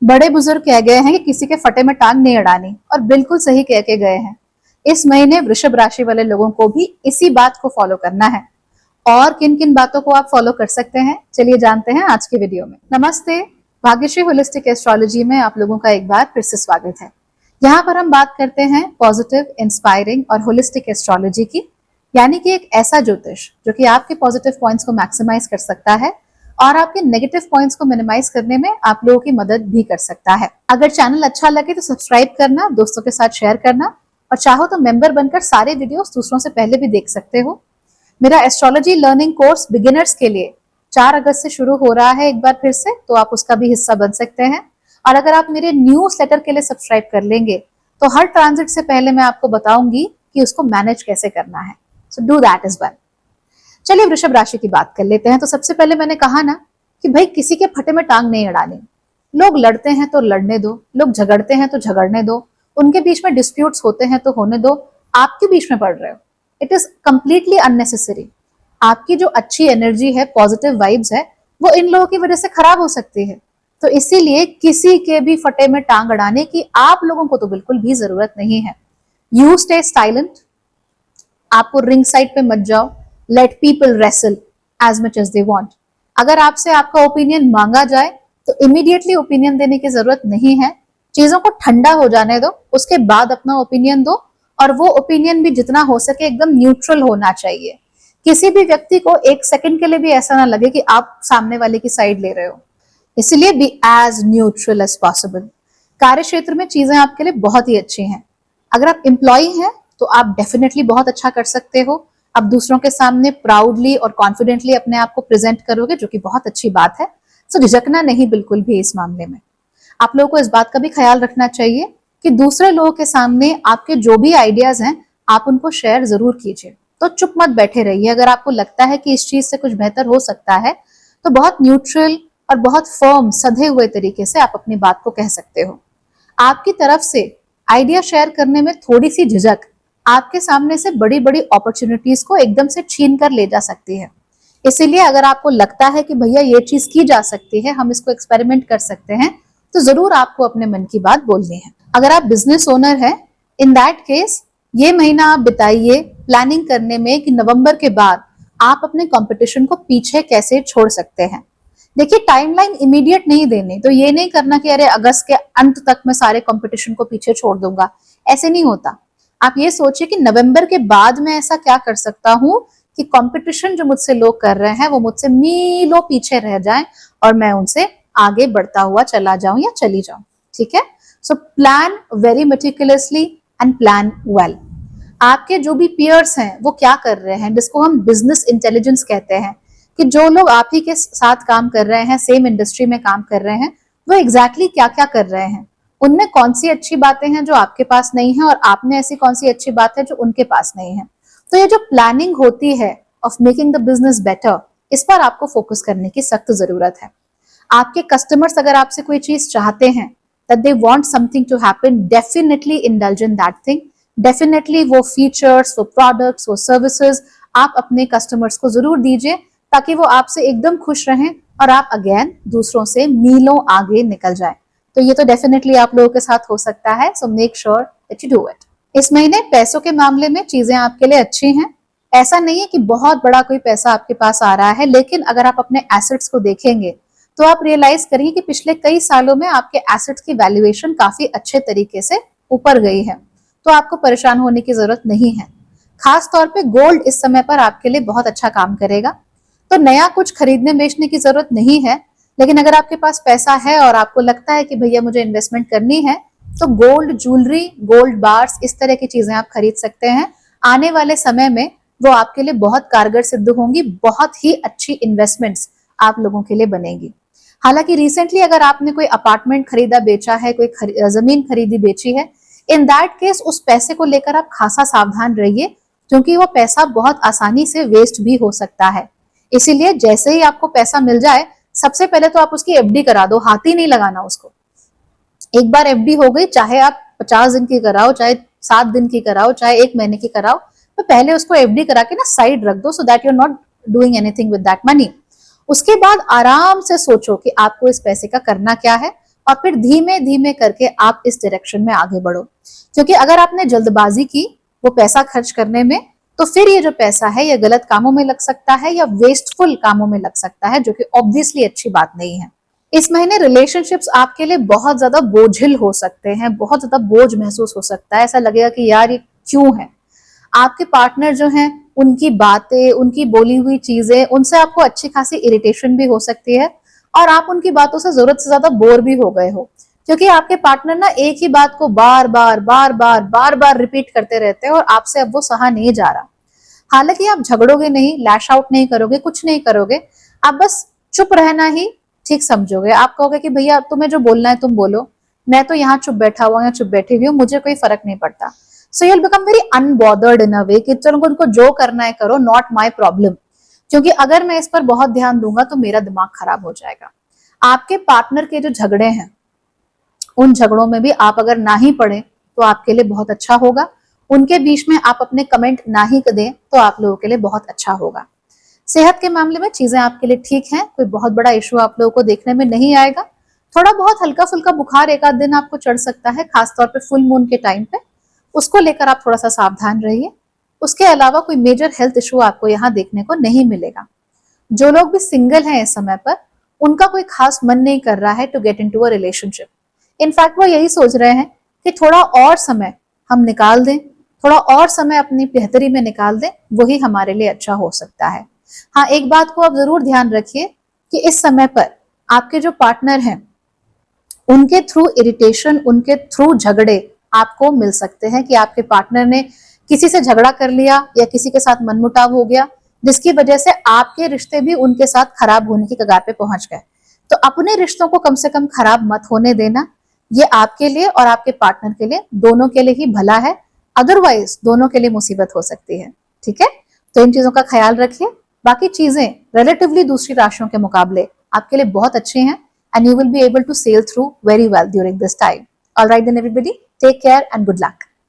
बड़े बुजुर्ग कह गए हैं कि किसी के फटे में टांग नहीं अड़ानी, और बिल्कुल सही कह के गए हैं। इस महीने वृषभ राशि वाले लोगों को भी इसी बात को फॉलो करना है। और किन किन बातों को आप फॉलो कर सकते हैं, चलिए जानते हैं आज की वीडियो में। नमस्ते, भाग्यश्री होलिस्टिक एस्ट्रोलॉजी में आप लोगों का एक बार फिर से स्वागत है। यहाँ पर हम बात करते हैं पॉजिटिव, इंस्पायरिंग और होलिस्टिक एस्ट्रोलॉजी की, यानी कि एक ऐसा ज्योतिष जो कि आपके पॉजिटिव पॉइंट्स को मैक्सिमाइज कर सकता है और आपके नेगेटिव पॉइंट्स को मिनिमाइज करने में आप लोगों की मदद भी कर सकता है। अगर चैनल अच्छा लगे तो सब्सक्राइब करना, दोस्तों के साथ शेयर करना, और चाहो तो मेंबर बनकर सारे वीडियोस दूसरों से पहले भी देख सकते हो। मेरा एस्ट्रोलॉजी लर्निंग कोर्स बिगिनर्स के लिए 4 अगस्त से शुरू हो रहा है एक बार फिर से, तो आप उसका भी हिस्सा बन सकते हैं। और अगर आप मेरे न्यूज़लेटर के लिए सब्सक्राइब कर लेंगे तो हर ट्रांजिट से पहले मैं आपको बताऊंगी कि उसको मैनेज कैसे करना है। So do that as well. चलिए वृषभ राशि की बात कर लेते हैं। तो सबसे पहले मैंने कहा ना कि भाई किसी के फटे में टांग नहीं अड़ानी। लोग लड़ते हैं तो लड़ने दो, लोग झगड़ते हैं तो झगड़ने दो, उनके बीच में डिस्प्यूट्स होते हैं तो होने दो। आप क्यों बीच में पड़ रहे हो? It is completely unnecessary. आपकी जो अच्छी एनर्जी है, पॉजिटिव वाइब्स है, वो इन लोगों की वजह से खराब हो सकती है। तो इसीलिए किसी के भी फटे में टांग अड़ाने की आप लोगों को तो बिल्कुल भी जरूरत नहीं है। You stay silent. आपको रिंग साइड पे मत जाओ। Let people wrestle as much as they want. अगर आपसे आपका ओपिनियन मांगा जाए तो इमीडिएटली ओपिनियन देने की जरूरत नहीं है। चीजों को ठंडा हो जाने दो, उसके बाद अपना ओपिनियन दो। और वो ओपिनियन भी जितना हो सके एकदम न्यूट्रल होना चाहिए। किसी भी व्यक्ति को एक सेकंड के लिए भी ऐसा ना लगे कि आप सामने वाले की साइड ले रहे हो। इसलिए be as neutral as possible. कार्य क्षेत्र में चीजें आपके लिए बहुत ही अच्छी हैं। अगर आप एम्प्लॉय हैं तो आप डेफिनेटली बहुत अच्छा कर सकते हो। आप दूसरों के सामने प्राउडली और कॉन्फिडेंटली अपने आप को प्रेजेंट करोगे, जो कि बहुत अच्छी बात है। सो झिझकना नहीं बिल्कुल भी इस मामले में। आप लोगों को इस बात का भी ख्याल रखना चाहिए कि दूसरे लोगों के सामने आपके जो भी आइडियाज हैं आप उनको शेयर जरूर कीजिए। तो चुप मत बैठे रहिए। अगर आपको लगता है कि इस चीज से कुछ बेहतर हो सकता है तो बहुत न्यूट्रल और बहुत फर्म, सधे हुए तरीके से आप अपनी बात को कह सकते हो। आपकी तरफ से आइडिया शेयर करने में थोड़ी सी झिझक आपके सामने से बड़ी बड़ी अपॉर्चुनिटीज को एकदम से छीन कर ले जा सकती है। इसीलिए अगर आपको लगता है कि भैया ये चीज की जा सकती है, हम इसको एक्सपेरिमेंट कर सकते हैं, तो जरूर आपको अपने मन की बात बोलनी है। अगर आप बिजनेस ओनर हैं, इन दैट केस ये महीना आप बिताइए प्लानिंग करने में कि नवंबर के बाद आप अपने कंपटीशन को पीछे कैसे छोड़ सकते हैं। देखिए, टाइमलाइन इमीडिएट नहीं देनी। तो ये नहीं करना कि अरे अगस्त के अंत तक मैं सारे कंपटीशन को पीछे छोड़ दूंगा, ऐसे नहीं होता। आप ये सोचिए कि नवंबर के बाद मैं ऐसा क्या कर सकता हूं कि कंपटीशन जो मुझसे लोग कर रहे हैं वो मुझसे मीलों पीछे रह जाएं और मैं उनसे आगे बढ़ता हुआ चला जाऊं या चली जाऊं। ठीक है? So plan very meticulously and plan well. आपके जो भी पीयर्स हैं वो क्या कर रहे हैं, जिसको हम बिजनेस इंटेलिजेंस कहते हैं, कि जो लोग आप ही के साथ काम कर रहे हैं, सेम इंडस्ट्री में काम कर रहे हैं, वो एग्जैक्टली क्या क्या कर रहे हैं, उनमें कौन सी अच्छी बातें हैं जो आपके पास नहीं है और आप में ऐसी कौन सी अच्छी बात है जो उनके पास नहीं है। तो ये जो प्लानिंग होती है of making the business better, इस पर आपको फोकस करने की सख्त जरूरत है। आपके कस्टमर्स अगर आपसे कोई चीज चाहते हैं, that they want something to happen, definitely indulge in that thing. Definitely वो फीचर्स, वो प्रोडक्ट्स, वो सर्विसेज आप अपने कस्टमर्स को जरूर दीजिए, ताकि वो आपसे एकदम खुश रहें और आप अगेन दूसरों से मीलों आगे निकल जाए। तो ये तो डेफिनेटली आप लोगों के साथ हो सकता है। So make sure that you do it. इस महीने पैसों के मामले में चीजें आपके लिए अच्छी हैं। ऐसा नहीं है कि बहुत बड़ा कोई पैसा आपके पास आ रहा है, लेकिन अगर आप अपने एसेट्स को देखेंगे तो आप रियलाइज करिए कि पिछले कई सालों में आपके एसेट्स की वैल्यूएशन काफी अच्छे तरीके से ऊपर गई है। तो आपको परेशान होने की जरूरत नहीं है। खास तौर पे गोल्ड इस समय पर आपके लिए बहुत अच्छा काम करेगा। तो नया कुछ खरीदने बेचने की जरूरत नहीं है, लेकिन अगर आपके पास पैसा है और आपको लगता है कि भैया मुझे इन्वेस्टमेंट करनी है, तो गोल्ड ज्वेलरी, गोल्ड बार्स, इस तरह की चीजें आप खरीद सकते हैं। आने वाले समय में वो आपके लिए बहुत कारगर सिद्ध होंगी। बहुत ही अच्छी इन्वेस्टमेंट्स आप लोगों के लिए बनेगी। हालांकि रिसेंटली अगर आपने कोई अपार्टमेंट खरीदा बेचा है, कोई जमीन खरीदी बेची है, इन दैट केस उस पैसे को लेकर आप खासा सावधान रहिए, क्योंकि वो पैसा बहुत आसानी से वेस्ट भी हो सकता है। इसीलिए जैसे ही आपको पैसा मिल जाए, सबसे पहले तो आप उसकी एफडी करा दो। हाथ ही नहीं लगाना उसको। एक बार एफडी हो गई, चाहे आप 50 दिन की कराओ, चाहे 7 दिन की कराओ, चाहे 1 महीने की कराओ, तो पहले उसको एफडी करा के ना साइड रख दो, so that you are not doing anything with that money. उसके बाद आराम से सोचो कि आपको इस पैसे का करना क्या है और फिर धीमे धीमे करके आप इस डायरेक्शन में आगे बढ़ो। क्योंकि अगर आपने जल्दबाजी की वो पैसा खर्च करने में, तो फिर ये जो पैसा है ये गलत कामों में लग सकता है या वेस्टफुल कामों में लग सकता है, जो कि ऑब्वियसली अच्छी बात नहीं है। इस महीने रिलेशनशिप्स आपके लिए बहुत ज्यादा बोझिल हो सकते हैं, बहुत ज्यादा बोझ महसूस हो सकता है। ऐसा लगेगा कि यार ये क्यों है। आपके पार्टनर जो हैं उनकी बातें, उनकी बोली हुई चीजें, उनसे आपको अच्छी खासी इरिटेशन भी हो सकती है और आप उनकी बातों से जरूरत से ज्यादा बोर भी हो गए हो, क्योंकि आपके पार्टनर ना एक ही बात को बार बार बार बार बार बार रिपीट करते रहते हैं और आपसे अब वो सहा नहीं जा रहा। हालांकि आप झगड़ोगे नहीं, लैश आउट नहीं करोगे, कुछ नहीं करोगे, आप बस चुप रहना ही ठीक समझोगे। आप कहोगे कि भैया तुम्हें जो बोलना है तुम बोलो, मैं तो यहाँ चुप बैठा हुआ या चुप बैठी हुई हूँ, मुझे कोई फर्क नहीं पड़ता। So you will become very unbothered in a way कि चलो उनको जो करना है करो, नॉट माई प्रॉब्लम। क्योंकि अगर मैं इस पर बहुत ध्यान दूंगा तो मेरा दिमाग खराब हो जाएगा। आपके पार्टनर के जो झगड़े हैं उन झगड़ों में भी आप अगर ना ही पढ़े तो आपके लिए बहुत अच्छा होगा। उनके बीच में आप अपने कमेंट ना ही दें तो आप लोगों के लिए बहुत अच्छा होगा। सेहत के मामले में चीजें आपके लिए ठीक हैं, कोई बहुत बड़ा इशू आप लोगों को देखने में नहीं आएगा। थोड़ा बहुत हल्का फुल्का बुखार एक आध दिन आपको चढ़ सकता है, खासतौर पे फुल मून के टाइम पे, उसको लेकर आप थोड़ा सा सावधान रहिए। उसके अलावा कोई मेजर हेल्थ इशू आपको यहाँ देखने को नहीं मिलेगा। जो लोग भी सिंगल हैं इस समय पर, उनका कोई खास मन नहीं कर रहा है to get into a relationship. In fact वो यही सोच रहे हैं कि थोड़ा और समय हम निकाल दें, थोड़ा और समय अपनी बेहतरी में निकाल दें, वही हमारे लिए अच्छा हो सकता है। हाँ, एक बात को आप जरूर ध्यान रखिए कि इस समय पर आपके जो पार्टनर हैं उनके थ्रू इरिटेशन, उनके थ्रू झगड़े आपको मिल सकते हैं कि आपके पार्टनर ने किसी से झगड़ा कर लिया या किसी के साथ मनमुटाव हो गया, जिसकी वजह से आपके रिश्ते भी उनके साथ खराब होने की कगार पे पहुंच गए। तो अपने रिश्तों को कम से कम खराब मत होने देना। ये आपके लिए और आपके पार्टनर के लिए, दोनों के लिए ही भला है, अदरवाइज दोनों के लिए मुसीबत हो सकती है। ठीक है, तो इन चीजों का ख्याल रखिए। बाकी चीजें रिलेटिवली दूसरी राशियों के मुकाबले आपके लिए बहुत अच्छी हैं and you will be able to sail through very well during this time. All right then everybody, take care and good luck.